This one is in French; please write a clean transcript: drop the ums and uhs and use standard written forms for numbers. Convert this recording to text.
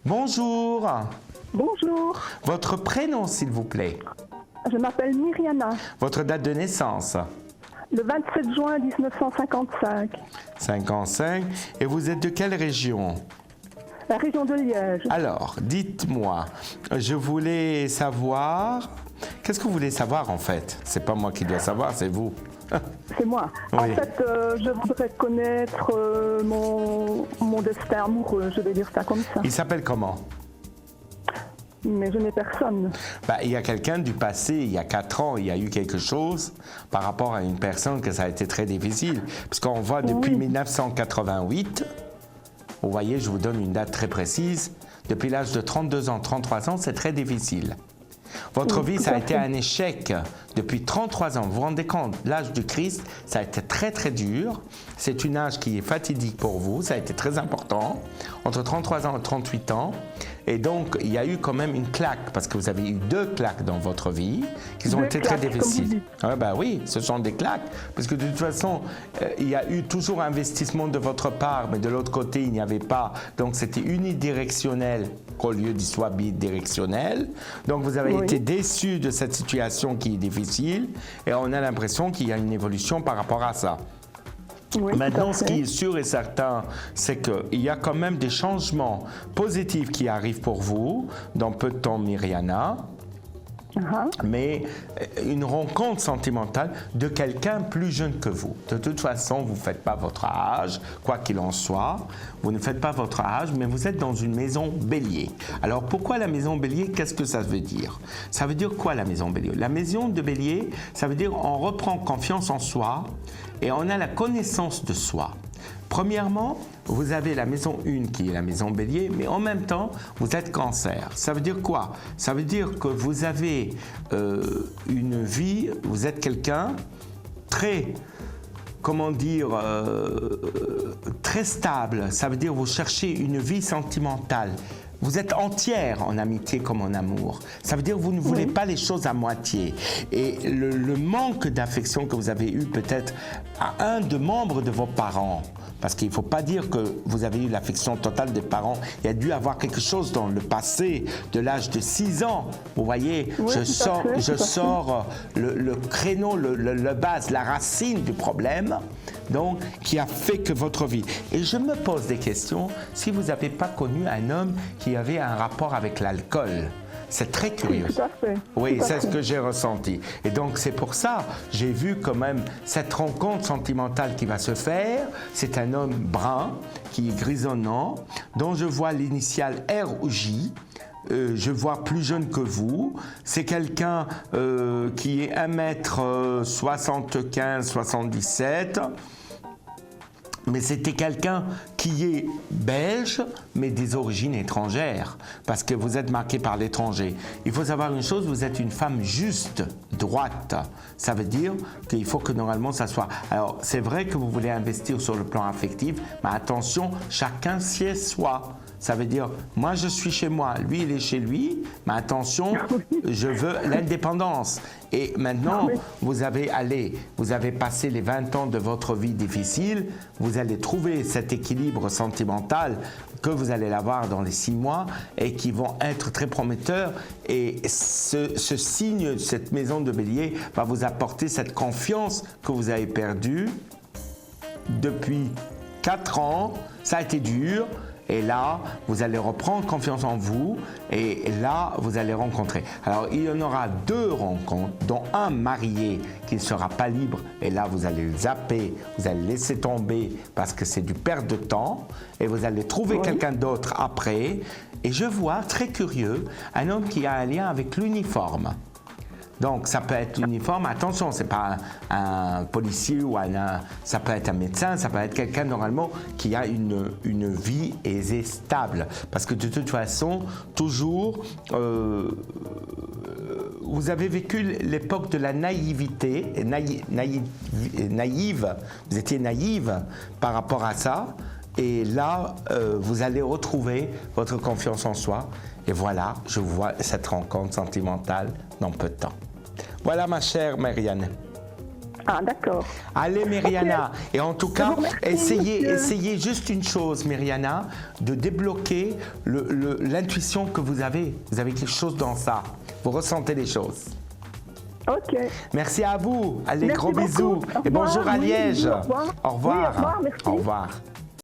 Bonjour. Bonjour, Votre prénom, s'il vous plaît. je m'appelle Myriana, Votre date de naissance. le 27 juin 1955, 55. Et vous êtes de quelle région? la région de Liège. Alors, dites-moi, je voulais savoir... Qu'est-ce que vous voulez savoir, en fait? C'est pas moi qui dois savoir, c'est vous. C'est moi. Oui. En fait, je voudrais connaître mon destin amoureux, je vais dire ça comme ça. Il s'appelle comment? Mais je n'ai personne. Il y a quelqu'un du passé, il y a 4 ans, il y a eu quelque chose par rapport à une personne que ça a été très difficile. Parce qu'on voit depuis 1988, vous voyez, je vous donne une date très précise, depuis l'âge de 32 ans, 33 ans, c'est très difficile. Votre vie, ça a été un échec depuis 33 ans. Vous vous rendez compte, l'âge du Christ, ça a été très très dur. C'est une âge qui est fatidique pour vous, ça a été très important, entre 33 ans et 38 ans. Et donc, il y a eu quand même une claque, parce que vous avez eu 2 claques dans votre vie, qui ont été très difficiles. Oui, ce sont des claques, parce que de toute façon, il y a eu toujours investissement de votre part, mais de l'autre côté, il n'y avait pas. Donc, c'était unidirectionnel qu'au lieu qu'il soit bidirectionnel. Donc, vous avez été déçu de cette situation qui est difficile, et on a l'impression qu'il y a une évolution par rapport à ça. Oui, Maintenant, ce qui est sûr et certain, c'est qu'il y a quand même des changements positifs qui arrivent pour vous dans peu de temps, Myriana. Mais une rencontre sentimentale de quelqu'un plus jeune que vous. De toute façon, vous ne faites pas votre âge, quoi qu'il en soit. Vous ne faites pas votre âge, mais vous êtes dans une maison bélier. Alors, pourquoi la maison bélier? Qu'est-ce que ça veut dire? Ça veut dire quoi, la maison bélier? La maison de bélier, ça veut dire on reprend confiance en soi et on a la connaissance de soi. Premièrement, vous avez la maison 1 qui est la maison bélier, mais en même temps, vous êtes cancer. Ça veut dire quoi? Ça veut dire que vous avez une vie, vous êtes quelqu'un très, comment dire, très stable. Ça veut dire que vous cherchez une vie sentimentale. Vous êtes entière en amitié comme en amour. Ça veut dire que vous ne voulez pas les choses à moitié. Et le manque d'affection que vous avez eu peut-être à un de membres de vos parents, parce qu'il ne faut pas dire que vous avez eu l'affection totale des parents. Il y a dû avoir quelque chose dans le passé, de l'âge de 6 ans. Vous voyez, je sors le créneau, le base, la racine du problème, donc, qui a fait que votre vie. Et je me pose des questions si vous n'avez pas connu un homme qui avait un rapport avec l'alcool. C'est très curieux. Oui, tout à fait. Oui, c'est ce que j'ai ressenti. Et donc, c'est pour ça, j'ai vu quand même cette rencontre sentimentale qui va se faire. C'est un homme brun, qui est grisonnant, dont je vois l'initiale R ou J. Je vois plus jeune que vous. C'est quelqu'un qui est 1m75, 77. Mais c'était quelqu'un qui est belge, mais des origines étrangères, parce que vous êtes marqué par l'étranger. Il faut savoir une chose, vous êtes une femme juste, droite. Ça veut dire qu'il faut que normalement ça soit... Alors, c'est vrai que vous voulez investir sur le plan affectif, mais attention, chacun sied soi. Ça veut dire, moi je suis chez moi, lui il est chez lui, mais attention, je veux l'indépendance. Et maintenant, vous avez passé les 20 ans de votre vie difficile, vous allez trouver cet équilibre sentimental que vous allez avoir dans les 6 mois et qui vont être très prometteurs. Et ce signe, cette maison de bélier va vous apporter cette confiance que vous avez perdue depuis 4 ans. Ça a été dur. Et là, vous allez reprendre confiance en vous et là, vous allez rencontrer. Alors, il y en aura 2 rencontres, dont un marié qui ne sera pas libre. Et là, vous allez le zapper, vous allez laisser tomber parce que c'est du perte de temps. Et vous allez trouver quelqu'un d'autre après. Et je vois, très curieux, un homme qui a un lien avec l'uniforme. Donc, ça peut être l'uniforme. Attention, ce n'est pas un policier ou ça peut être un médecin, ça peut être quelqu'un normalement qui a une vie aisée, stable. Parce que de toute façon, toujours, vous avez vécu l'époque de la naïveté, naïve, vous étiez naïve par rapport à ça. Et là, vous allez retrouver votre confiance en soi. Et voilà, je vois cette rencontre sentimentale dans peu de temps. Voilà ma chère Marianne. Ah, d'accord. Allez, Myriana. Et en tout cas, vous remercie, monsieur. essayez juste une chose, Myriana, de débloquer l'intuition que vous avez. Vous avez quelque chose dans ça. Vous ressentez les choses. Ok. Merci à vous. Allez, Merci gros beaucoup. bisous. Au Et bonjour revoir. à Oui, Liège. au revoir. Au revoir. Oui, au revoir, merci. Au revoir.